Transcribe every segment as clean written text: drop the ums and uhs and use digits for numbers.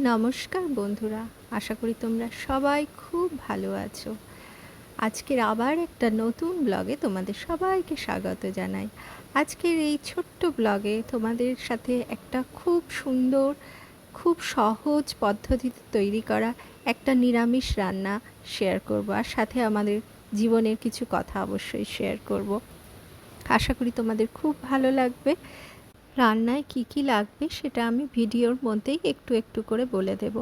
নমস্কার বন্ধুরা, আশা করি তোমরা সবাই খুব ভালো আছো। আজকের আবার একটা নতুন ব্লগে তোমাদের সবাইকে স্বাগত জানাই। আজকের এই ছোট্ট ব্লগে তোমাদের সাথে একটা খুব সুন্দর, খুব সহজ পদ্ধতিতে তৈরি করা একটা নিরামিষ রান্না শেয়ার করব, আর সাথে আমাদের জীবনের কিছু কথা অবশ্যই শেয়ার করব। আশা করি তোমাদের খুব ভালো লাগবে। রান্নায় কি কি লাগবে সেটা আমি ভিডিওর মধ্যেই একটু একটু করে বলে দেব।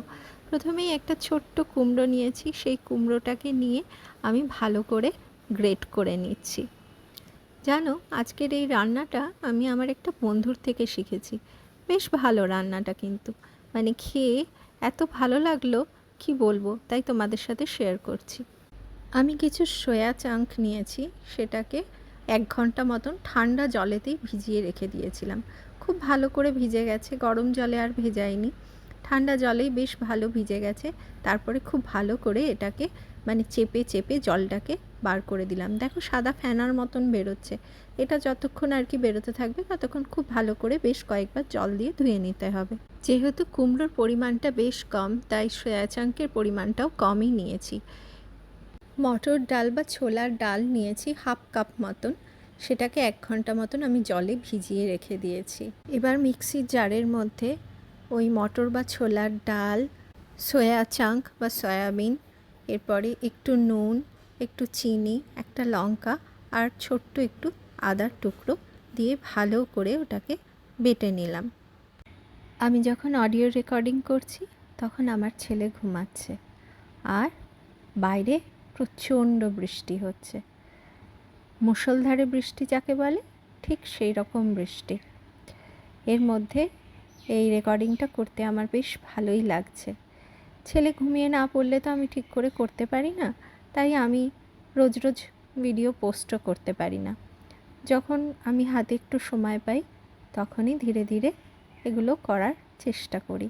প্রথমেই একটা ছোট্ট কুমড়ো নিয়েছি, সেই কুমড়োটাকে নিয়ে আমি ভালো করে গ্রেট করে নিচ্ছি। জানো, আজকের এই রান্নাটা আমি আমার একটা বন্ধুর থেকে শিখেছি। বেশ ভালো রান্নাটা, কিন্তু মানে খেয়ে এত ভালো লাগলো কি বলবো, তাই তোমাদের সাথে শেয়ার করছি। আমি কিছু সয়া চাংক নিয়েছি, সেটাকে 1 ঘন্টা মতন ঠান্ডা জলেতেই ভিজিয়ে রেখে দিয়েছিলাম। খুব ভালো করে ভিজে গেছে, গরম জলে আর ভেজাইনি, ঠান্ডা জলেই বেশ ভালো ভিজে গেছে। তারপরে খুব ভালো করে এটাকে মানে চেপে চেপে জলটাকে বার করে দিলাম। দেখো, সাদা ফেনার মতন বেরোচ্ছে। এটা যতক্ষণ আর কি বেরোতে থাকবে ততক্ষণ খুব ভালো করে বেশ কয়েকবার জল দিয়ে ধুয়ে নিতে হবে। যেহেতু কুমড়োর পরিমাণটা বেশ কম, তাই সয়া চাংকের পরিমাণটাও কমই নিয়েছি। মটর ডাল বা ছোলার ডাল নিয়েছি 1/2 কাপ মতন, সেটাকে 1 ঘন্টা মতন আমি জলে ভিজিয়ে রেখে দিয়েছি। এবার মিক্সির জারের মধ্যে ওই মটর বা ছোলার ডাল, সয়া চাংক বা সয়াবিন, এরপরে একটু নুন, একটু চিনি, একটা লঙ্কা আর ছোট্ট একটু আদার টুকরো দিয়ে ভালো করে ওটাকে বেটে নিলাম। আমি যখন অডিও রেকর্ডিং করছি তখন আমার ছেলে ঘুমাচ্ছে, আর বাইরে প্রচণ্ড বৃষ্টি হচ্ছে। মুষলধারে বৃষ্টি যাকে বলে, ঠিক সেই রকম বৃষ্টি। এর মধ্যে এই রেকর্ডিংটা করতে আমার বেশ ভালোই লাগছে। ছেলে ঘুমিয়ে না পড়লে তো আমি ঠিক করে করতে পারি না, তাই আমি রোজ রোজ ভিডিও পোস্টও করতে পারি না। যখন আমি হাতে একটু সময় পাই তখনই ধীরে ধীরে এগুলো করার চেষ্টা করি।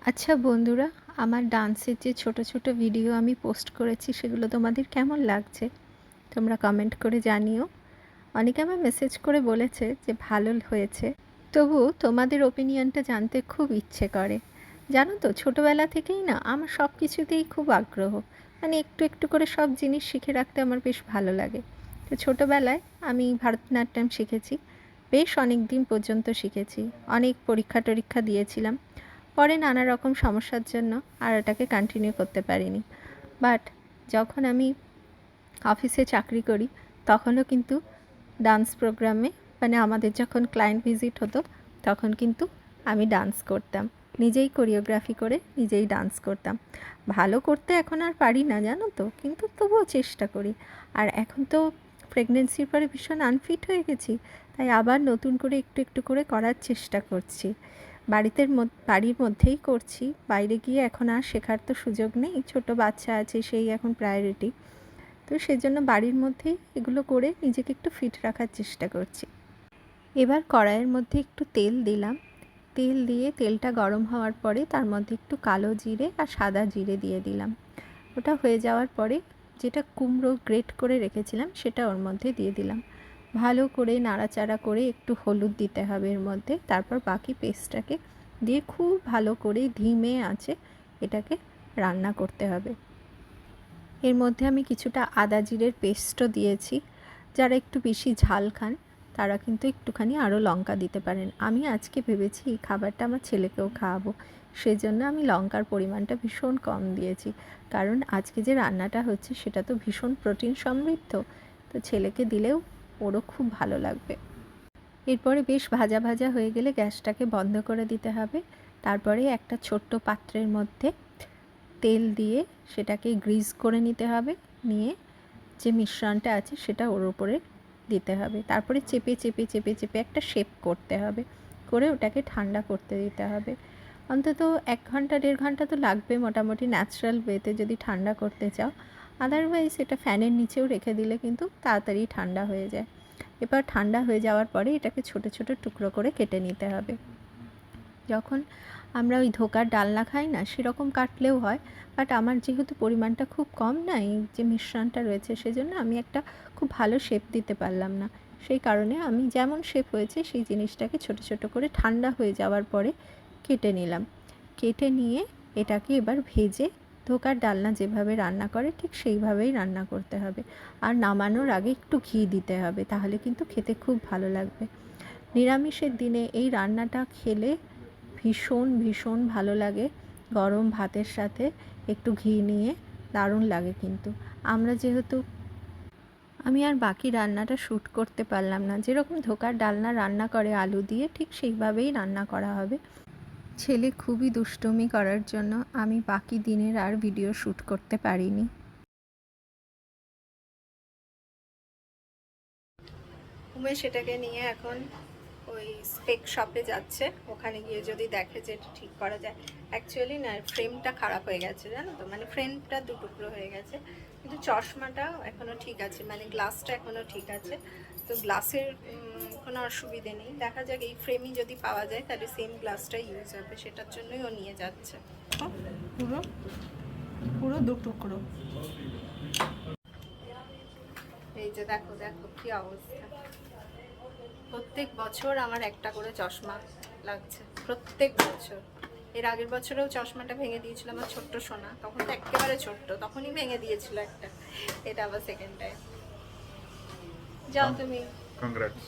আচ্ছা বন্ধুরা, আমার ডান্সের যে ছোট ছোট ভিডিও আমি পোস্ট করেছি সেগুলো তোমাদের কেমন লাগছে তোমরা কমেন্ট করে জানিও। অনেকে আমার মেসেজ করে বলেছে যে ভালো হয়েছে, তবু তোমাদের ওপিনিয়নটা জানতে খুব ইচ্ছে করে। জানো তো, ছোটোবেলা থেকেই না আমার সব কিছুতেই খুব আগ্রহ, মানে একটু একটু করে সব জিনিস শিখে রাখতে আমার বেশ ভালো লাগে। তো ছোটোবেলায় আমি ভারতনাট্যম শিখেছি, বেশ অনেক দিন পর্যন্ত শিখেছি, অনেক পরীক্ষা টরীক্ষা দিয়েছিলাম। পরে নানা রকম সমস্যার জন্য আর এটাকে কন্টিনিউ করতে পারিনি। বাট যখন আমি অফিসে চাকরি করি তখনও কিন্তু ডান্স প্রোগ্রামে, মানে আমাদের যখন ক্লায়েন্ট ভিজিট হতো তখন কিন্তু আমি ডান্স করতাম, নিজেই কোরিওগ্রাফি করে নিজেই ডান্স করতাম। ভালো করতে এখন আর পারি না জানো তো, কিন্তু তবুও চেষ্টা করি। আর এখন তো প্রেগনেন্সির পরে ভীষণ আনফিট হয়ে গেছি, তাই আবার নতুন করে একটু একটু করে করার চেষ্টা করছি। বাড়ির মধ্যেই করছি, বাইরে গিয়ে এখন আর শেখার তো সুযোগ নেই, ছোট বাচ্চা আছে, সেই এখন প্রায়োরিটি। তো সেজন্য বাড়ির মধ্যেই এগুলো করে নিজেকে একটু ফিট রাখার চেষ্টা করছি। এবার কড়াইয়ের মধ্যে একটু তেল দিলাম, তেল দিয়ে তেলটা গরম হওয়ার পরে তার মধ্যে একটু কালো জিরে আর সাদা জিরে দিয়ে দিলাম। ওটা হয়ে যাওয়ার পরে যেটা কুমড়ো গ্রেট করে রেখেছিলাম সেটা ওর মধ্যে দিয়ে দিলাম। ভালো করে নাড়াচাড়া করে একটু হলুদ দিতে হবে এর মধ্যে, তারপর বাকি পেস্টটাকে দিয়ে খুব ভালো করে ধিমে আঁচে এটাকে রান্না করতে হবে। এর মধ্যে আমি কিছুটা আদা জিরের পেস্টও দিয়েছি। যারা একটু বেশি ঝাল খান তারা কিন্তু একটুখানি আরও লঙ্কা দিতে পারেন। আমি আজকে ভেবেছি এই খাবারটা আমার ছেলেকেও খাওয়াবো, সেজন্য আমি লঙ্কার পরিমাণটা ভীষণ কম দিয়েছি। কারণ আজকে যে রান্নাটা হচ্ছে সেটা তো ভীষণ প্রোটিন সমৃদ্ধ, তো ছেলেকে দিলেও ওরও খুব ভালো লাগবে। এরপরে বেশ ভাজা ভাজা হয়ে গেলে গ্যাসটাকে বন্ধ করে দিতে হবে। তারপরে একটা ছোট্ট পাত্রের মধ্যে তেল দিয়ে সেটাকে গ্রিজ করে নিতে হবে, নিয়ে যে মিশ্রণটা আছে সেটা ওর উপরে দিতে হবে। তারপরে চেপে চেপে চেপে চেপে একটা শেপ করতে হবে, করে ওটাকে ঠান্ডা করতে দিতে হবে। অন্তত 1 ঘন্টা 1.5 ঘন্টা তো লাগবে মোটামুটি, ন্যাচারাল ওয়েতে যদি ঠান্ডা করতে চাও। আদারওয়াইজ এটা ফ্যানের নিচেও রেখে দিলে কিন্তু তাড়াতাড়ি ঠান্ডা হয়ে যায়। এবার ঠান্ডা হয়ে যাওয়ার পরে এটাকে ছোট ছোট টুকরো করে কেটে নিতে হবে। যখন আমরা ওই ধোকার ডালনা খাই না সেরকম কাটলেও হয়, বাট আমার যেহেতু পরিমাণটা খুব কম না এই যে মিশ্রণটা রয়েছে, সেজন্য আমি একটা খুব ভালো শেপ দিতে পারলাম না। সেই কারণে আমি যেমন শেপ হয়েছে সেই জিনিসটাকে ছোট ছোট করে ঠান্ডা হয়ে যাওয়ার পরে কেটে নিলাম। কেটে নিয়ে এটাকে এবার ভেজে ধোকার ডালনা যেভাবে রান্না করে ঠিক সেইভাবেই রান্না করতে হবে। আর নামানোর আগে একটু ঘি দিতে হবে, তাহলে কিন্তু খেতে খুব ভালো লাগবে। নিরামিষের দিনে এই রান্নাটা খেলে ভীষণ ভীষণ ভালো লাগে। গরম ভাতের সাথে একটু ঘি নিয়ে দারুণ লাগে। কিন্তু আমরা যেহেতু আমি আর বাকি রান্নাটা শ্যুট করতে পারলাম না, যেরকম ধোকার ডালনা রান্না করে আলু দিয়ে ঠিক সেইভাবেই রান্না করা হবে। ছেলে খুবই দুষ্টুমি করার জন্য আমি বাকি দিনের আর ভিডিও শ্যুট করতে পারিনি। উমেশ এটাকে নিয়ে এখন ওই স্পেক শপে যাচ্ছে, ওখানে গিয়ে যদি দেখে যে এটা ঠিক করা যায়। অ্যাকচুয়ালি না, ফ্রেমটা খারাপ হয়ে গেছে জানো তো, মানে ফ্রেমটা দু টুকরো হয়ে গেছে, কিন্তু চশমাটা এখনও ঠিক আছে, মানে গ্লাসটা এখনও ঠিক আছে। তো গ্লাসের কোনো অসুবিধে নেই, দেখা যাক এই ফ্রেমই যদি পাওয়া যায় তাহলে সেম গ্লাসটাই ইউজ হবে, সেটার জন্যই ও নিয়ে যাচ্ছে। পুরো পুরো দু টুকরো। এই যে দেখো দেখো কি অবস্থা। প্রত্যেক বছর আমার একটা করে চশমা লাগছে, প্রত্যেক বছর। এর আগের বছরেও চশমাটা ভেঙে দিয়েছিল আমার ছোট্ট সোনা, তখন তো একেবারে ছোট্ট, তখনই ভেঙে দিয়েছিল একটা। এটা আবার সেকেন্ড টাইম। যাও তুমি। কংগ্রাটস।